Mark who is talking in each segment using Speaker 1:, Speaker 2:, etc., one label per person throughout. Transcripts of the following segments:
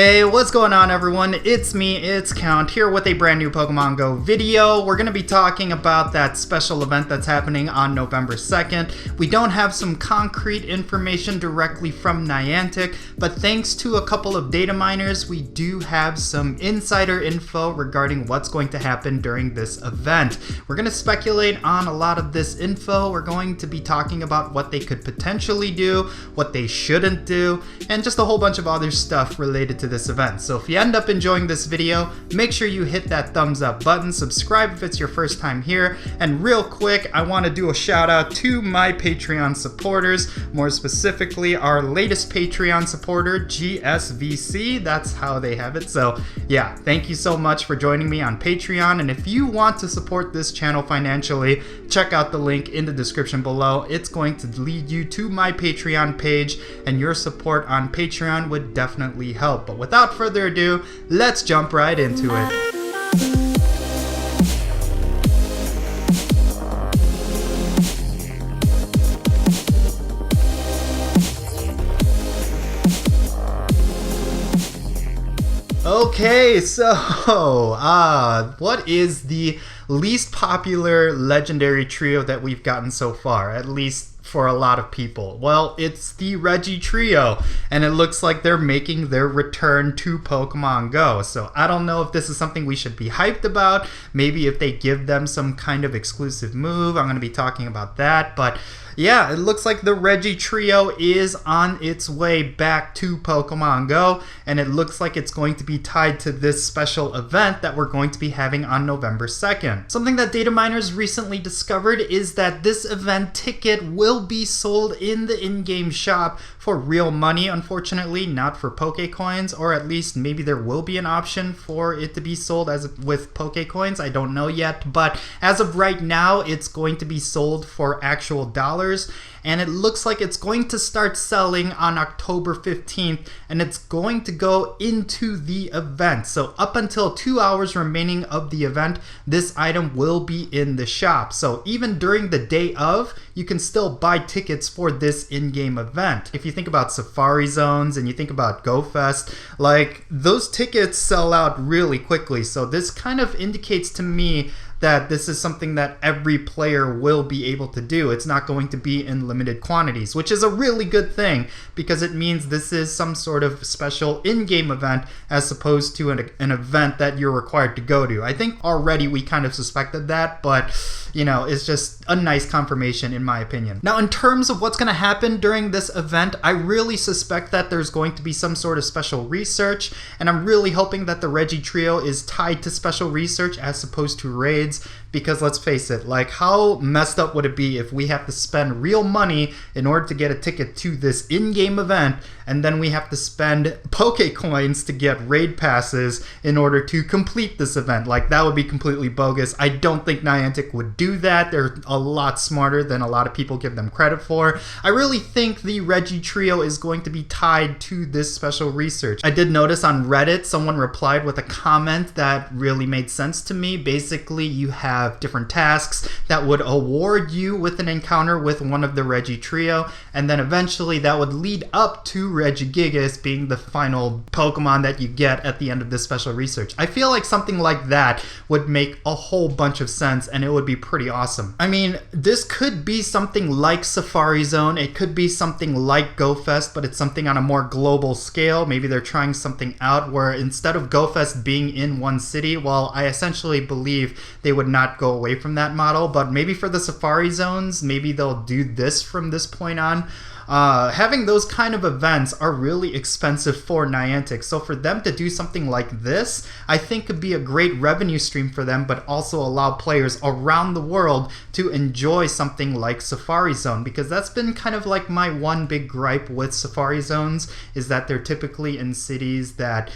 Speaker 1: Hey, what's going on everyone? It's me, it's Count, here with a brand new Pokemon Go video. We're going to be talking about that special event that's happening on November 2nd. We don't have some concrete information directly from Niantic, but thanks to a couple of data miners, we do have some insider info regarding what's going to happen during this event. We're going to speculate on a lot of this info. We're going to be talking about what they could potentially do, what they shouldn't do, and just a whole bunch of other stuff related to this event. So if you end up enjoying this video, make sure you hit that thumbs up button, subscribe if it's your first time here, and real quick, I want to do a shout out to my Patreon supporters, more specifically our latest Patreon supporter, GSVC, that's how they have it. So yeah, thank you so much for joining me on Patreon, and if you want to support this channel financially, check out the link in the description below. It's going to lead you to my Patreon page, and your support on Patreon would definitely help. But without further ado, let's jump right into it. Okay, so what is the least popular legendary trio that we've gotten so far, at least for a lot of people? Well, it's the Regi trio, and it looks like they're making their return to Pokemon Go. So I don't know if this is something we should be hyped about. Maybe if they give them some kind of exclusive move, I'm going to be talking about that. But yeah, it looks like the Regi trio is on its way back to Pokemon Go, and it looks like it's going to be tied to this special event that we're going to be having on November 2nd. Something that data miners recently discovered is that this event ticket will be sold in the in-game shop for real money, unfortunately, not for Pokecoins, or at least maybe there will be an option for it to be sold as with Pokecoins. I don't know yet, but as of right now, it's going to be sold for actual dollars. And it looks like it's going to start selling on October 15th, and it's going to go into the event. So up until 2 hours remaining of the event, this item will be in the shop. So even during the day of, you can still buy tickets for this in-game event. If you think about Safari Zones and you think about Go Fest, like those tickets sell out really quickly. So this kind of indicates to me that this is something that every player will be able to do. It's not going to be in limited quantities, which is a really good thing because it means this is some sort of special in-game event as opposed to an event that you're required to go to. I think already we kind of suspected that, but you know, it's just a nice confirmation in my opinion. Now, in terms of what's going to happen during this event, I really suspect that there's going to be some sort of special research, and I'm really hoping that the Regi trio is tied to special research as opposed to raids. Because let's face it, like how messed up would it be if we have to spend real money in order to get a ticket to this in-game event, and then we have to spend Pokecoins to get raid passes in order to complete this event? Like that would be completely bogus. I don't think Niantic would do that. They're a lot smarter than a lot of people give them credit for. I really think the Regi trio is going to be tied to this special research. I did notice on Reddit someone replied with a comment that really made sense to me. Basically, you have different tasks that would award you with an encounter with one of the Regi trio, and then eventually that would lead up to Regigigas being the final Pokemon that you get at the end of this special research. I feel like something like that would make a whole bunch of sense, and it would be pretty awesome. I mean, this could be something like Safari Zone, it could be something like Go Fest, but it's something on a more global scale. Maybe they're trying something out where instead of Go Fest being in one city, well, I essentially believe they would not go away from that model, but maybe for the Safari Zones, maybe they'll do this from this point on. Having those kind of events are really expensive for Niantic, so for them to do something like this, I think could be a great revenue stream for them, but also allow players around the world to enjoy something like Safari Zone, because that's been kind of like my one big gripe with Safari Zones, is that they're typically in cities that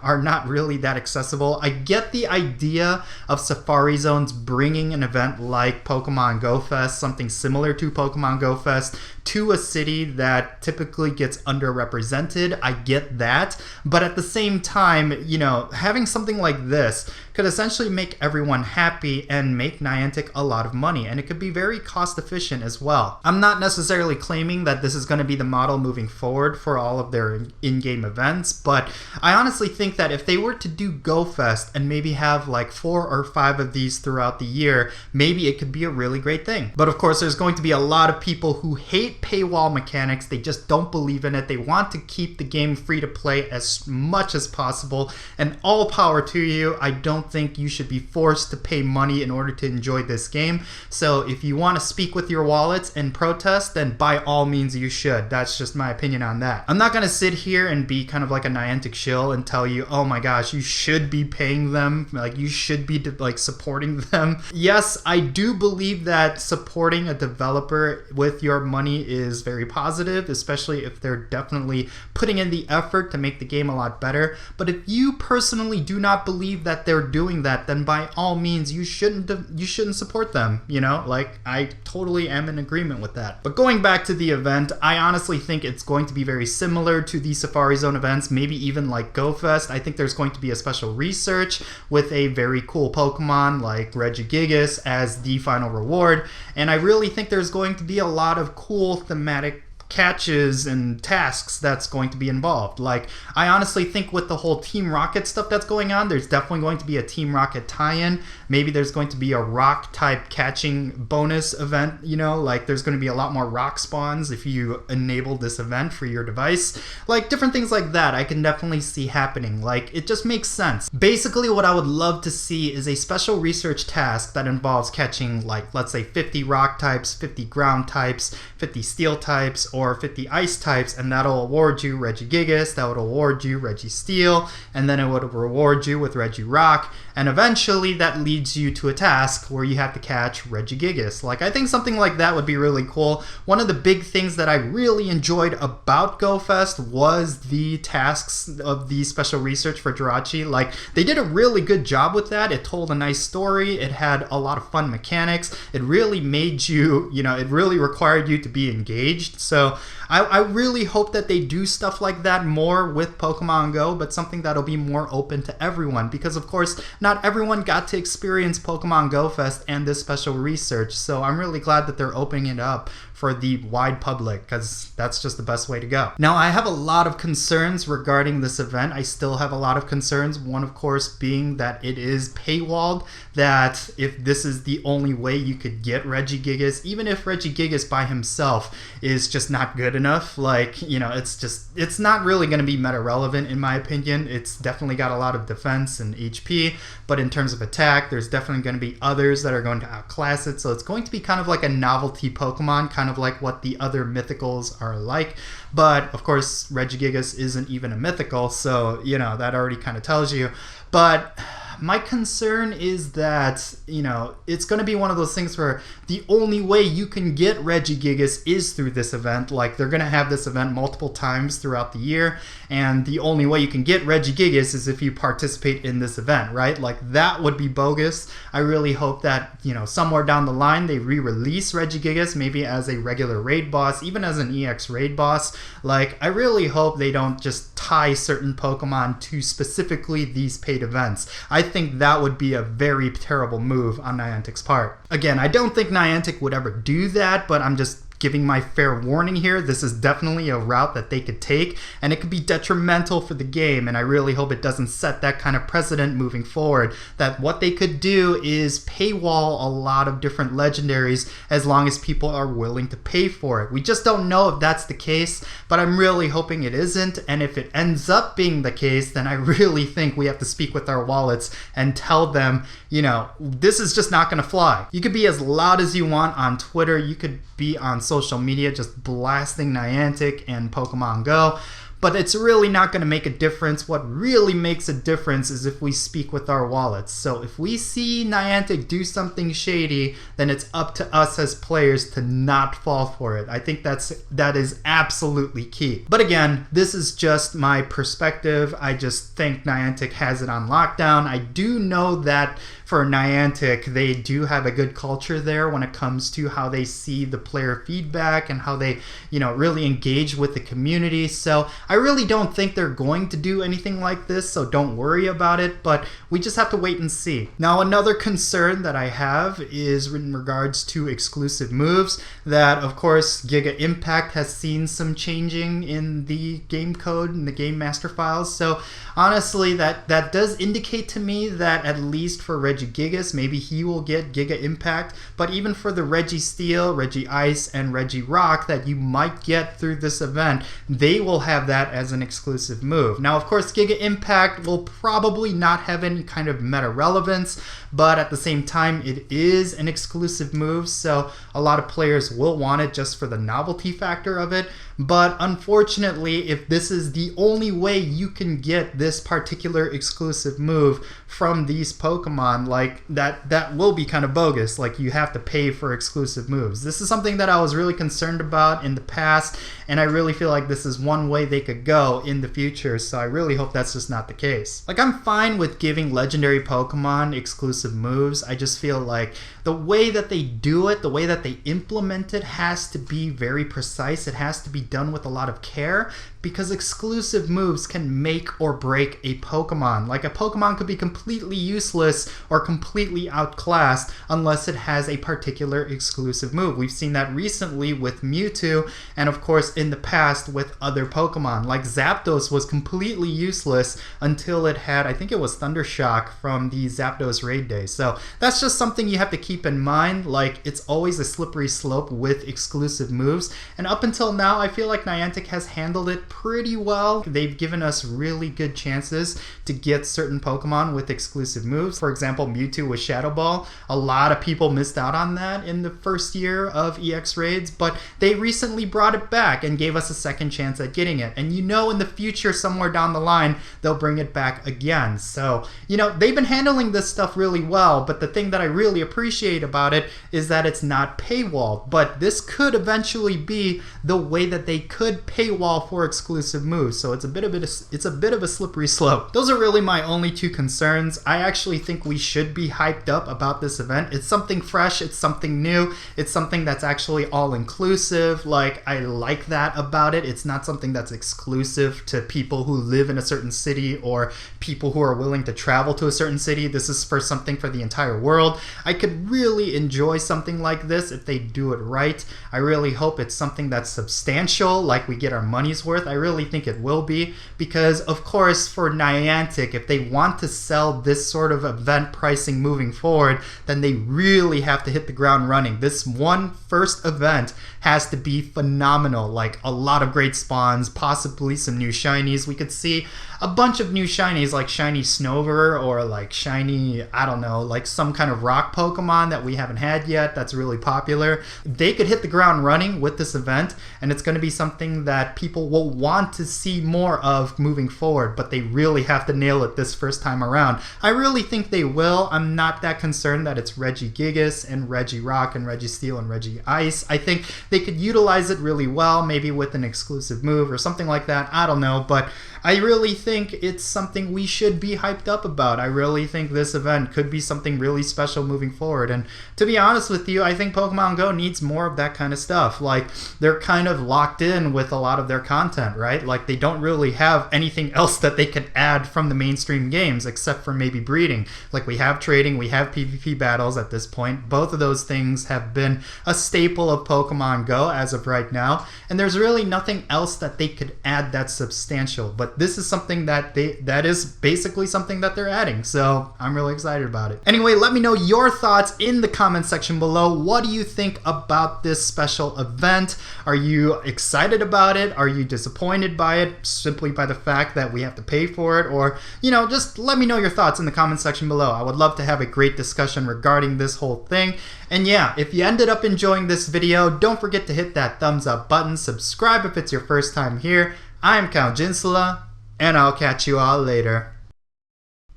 Speaker 1: are not really that accessible. I get the idea of Safari Zones bringing an event like Pokemon Go Fest, something similar to Pokemon Go Fest to a city that typically gets underrepresented. I get that. But at the same time, you know, having something like this could essentially make everyone happy and make Niantic a lot of money. And it could be very cost efficient as well. I'm not necessarily claiming that this is going to be the model moving forward for all of their in-game events, but I honestly think that if they were to do Go Fest and maybe have like 4 or 5 of these throughout the year, maybe it could be a really great thing. But of course, there's going to be a lot of people who hate paywall mechanics. They just don't believe in it. They want to keep the game free to play as much as possible, and all power to you. I don't think you should be forced to pay money in order to enjoy this game. So if you want to speak with your wallets and protest, then by all means you should. That's just my opinion on that. I'm not going to sit here and be kind of like a Niantic shill and tell you, oh my gosh, you should be paying them, like you should be like supporting them. Yes, I do believe that supporting a developer with your money is very positive, especially if they're definitely putting in the effort to make the game a lot better. But if you personally do not believe that they're doing that, then by all means you shouldn't support them, you know? Like, I totally am in agreement with that. But going back to the event, I honestly think it's going to be very similar to the Safari Zone events, maybe even like Go Fest. I think there's going to be a special research with a very cool Pokemon like Regigigas as the final reward, and I really think there's going to be a lot of cool thematic catches and tasks that's going to be involved. Like, I honestly think with the whole Team Rocket stuff that's going on, there's definitely going to be a Team Rocket tie-in. Maybe there's going to be a rock type catching bonus event, you know, like there's going to be a lot more rock spawns if you enable this event for your device. Like, different things like that I can definitely see happening. Like, it just makes sense. Basically, what I would love to see is a special research task that involves catching, like, let's say 50 rock types, 50 ground types, 50 steel types, or 50 ice types, and that'll award you Regigigas, that would award you Registeel, and then it would reward you with Regirock, and eventually that leads you to a task where you have to catch Regigigas. Like, I think something like that would be really cool. One of the big things that I really enjoyed about Go Fest was the tasks of the special research for Jirachi. Like, they did a really good job with that. It told a nice story. It had a lot of fun mechanics. It really made you, you know, it really required you to be engaged. So I really hope that they do stuff like that more with Pokemon Go, but something that'll be more open to everyone, because of course not everyone got to experience Pokemon Go Fest and this special research. So I'm really glad that they're opening it up for the wide public, because that's just the best way to go. Now, I have a lot of concerns regarding this event. I still have a lot of concerns. One, of course, being that it is paywalled, that if this is the only way you could get Regigigas, even if Regigigas by himself is just not good enough, like, you know, it's not really going to be meta relevant in my opinion. It's definitely got a lot of defense and HP, but in terms of attack, there's definitely going to be others that are going to outclass it. So it's going to be kind of like a novelty Pokemon, kind of like what the other mythicals are like. But of course, Regigigas isn't even a mythical, so, you know, that already kind of tells you. But my concern is that, you know, it's going to be one of those things where the only way you can get Regigigas is through this event. Like, they're going to have this event multiple times throughout the year, and the only way you can get Regigigas is if you participate in this event, right? Like, that would be bogus. I really hope that, you know, somewhere down the line they re-release Regigigas, maybe as a regular raid boss, even as an EX raid boss. Like, I really hope they don't just tie certain Pokemon to specifically these paid events. I think that would be a very terrible move on Niantic's part. Again, I don't think Niantic would ever do that, but I'm just giving my fair warning here. This is definitely a route that they could take, and it could be detrimental for the game, and I really hope it doesn't set that kind of precedent moving forward, that what they could do is paywall a lot of different legendaries as long as people are willing to pay for it. We just don't know if that's the case, but I'm really hoping it isn't, and if it ends up being the case, then I really think we have to speak with our wallets and tell them, you know, this is just not going to fly. You could be as loud as you want on Twitter, you could be on social media just blasting Niantic and Pokemon Go, but it's really not going to make a difference. What really makes a difference is if we speak with our wallets. So if we see Niantic do something shady, then it's up to us as players to not fall for it. I think that is absolutely key. But again, this is just my perspective. I just think Niantic has it on lockdown. I do know that for Niantic, they do have a good culture there when it comes to how they see the player feedback and how they, really engage with the community. So I really don't think they're going to do anything like this, so don't worry about it, but we just have to wait and see. Now, another concern that I have is in regards to exclusive moves that, of course, Giga Impact has seen some changing in the game code and the game master files. So honestly, that does indicate to me that at least for Regigigas, maybe he will get Giga Impact, but even for the Regi Steel, Regi Ice, and Regi Rock that you might get through this event, they will have that as an exclusive move. Now, of course, Giga Impact will probably not have any kind of meta relevance, but at the same time, it is an exclusive move, so a lot of players will want it just for the novelty factor of it. But unfortunately, if this is the only way you can get this particular exclusive move from these Pokemon, like that will be kind of bogus. Like, you have to pay for exclusive moves. This is something that I was really concerned about in the past, and I really feel like this is one way they could go in the future, so I really hope that's just not the case. Like, I'm fine with giving legendary Pokemon exclusive moves. I just feel like the way that they do it, the way that they implement it has to be very precise. It has to be done with a lot of care, because exclusive moves can make or break a Pokemon. Like, a Pokemon could be completely useless or completely outclassed unless it has a particular exclusive move. We've seen that recently with Mewtwo, and of course in the past with other Pokemon. Like, Zapdos was completely useless until it had, I think it was Thundershock from the Zapdos raid day. So that's just something you have to keep in mind. Like, it's always a slippery slope with exclusive moves, and up until now I feel like Niantic has handled it pretty well. They've given us really good chances to get certain Pokemon with exclusive moves. For example, Mewtwo with Shadow Ball. A lot of people missed out on that in the first year of EX raids, but they recently brought it back and gave us a second chance at getting it. And in the future, somewhere down the line, they'll bring it back again. So, they've been handling this stuff really well, but the thing that I really appreciate about it is that it's not paywalled. But this could eventually be the way that they could paywall for exclusive moves, so it's a bit of a slippery slope. Those are really my only two concerns. I actually think we should be hyped up about this event. It's something fresh, it's something new, it's something that's actually all inclusive. Like, I like that about it. It's not something that's exclusive to people who live in a certain city or people who are willing to travel to a certain city. This is for something for the entire world. I could really enjoy something like this if they do it right. I really hope it's something that's substantial, like we get our money's worth. I really think it will be, because of course for Niantic, if they want to sell this sort of event pricing moving forward, then they really have to hit the ground running. This one first event has to be phenomenal, like a lot of great spawns, possibly some new shinies. We could see a bunch of new shinies, like shiny Snover or like shiny, I don't know, like some kind of rock Pokemon that we haven't had yet that's really popular. They could hit the ground running with this event, and it's going to be something that people will want to see more of moving forward, but they really have to nail it this first time around. I really think they will. I'm not that concerned that it's Regigigas and Regi Rock and Regi Steel and Regi Ice. I think they could utilize it really well, maybe with an exclusive move or something like that. I don't know, but I really think it's something we should be hyped up about. I really think this event could be something really special moving forward. And to be honest with you, I think Pokemon Go needs more of that kind of stuff. Like, they're kind of locked in with a lot of their content, right? Like, they don't really have anything else that they can add from the mainstream games except for maybe breeding. Like, we have trading, we have PvP battles at this point. Both of those things have been a staple of Pokemon Go as of right now. And there's really nothing else that they could add that's substantial. But this is something that is basically something that they're adding. So I'm really excited about it. Anyway, let me know your thoughts in the comment section below. What do you think about this special event? Are you excited about it? Are you disappointed by it simply by the fact that we have to pay for it? Or, just let me know your thoughts in the comment section below. I would love to have a great discussion regarding this whole thing. And yeah, if you ended up enjoying this video, don't forget to hit that thumbs up button, subscribe if it's your first time here, I'm Count Jinsula, and I'll catch you all later.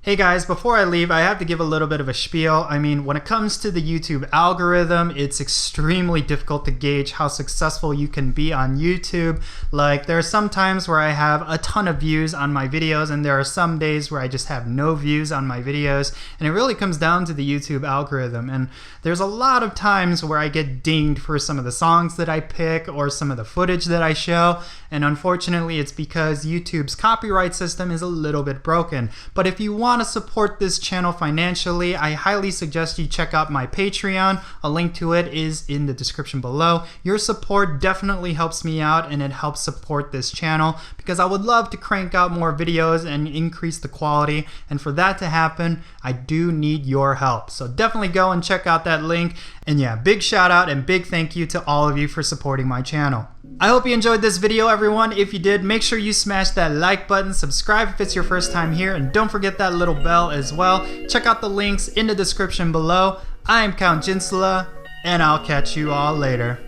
Speaker 1: Hey guys, before I leave, I have to give a little bit of a spiel. I mean, when it comes to the YouTube algorithm, it's extremely difficult to gauge how successful you can be on YouTube. Like, there are some times where I have a ton of views on my videos, and there are some days where I just have no views on my videos, and it really comes down to the YouTube algorithm. And there's a lot of times where I get dinged for some of the songs that I pick or some of the footage that I show, and unfortunately it's because YouTube's copyright system is a little bit broken. But if you want to support this channel financially, I highly suggest you check out my Patreon. A link to it is in the description below. Your support definitely helps me out, and it helps support this channel because I would love to crank out more videos and increase the quality, and for that to happen I do need your help. So definitely go and check out that link. And yeah, big shout out and big thank you to all of you for supporting my channel. I hope you enjoyed this video, everyone. If you did, make sure you smash that like button, subscribe if it's your first time here, and don't forget that little bell as well. Check out the links in the description below. I'm Count Jinsula, and I'll catch you all later.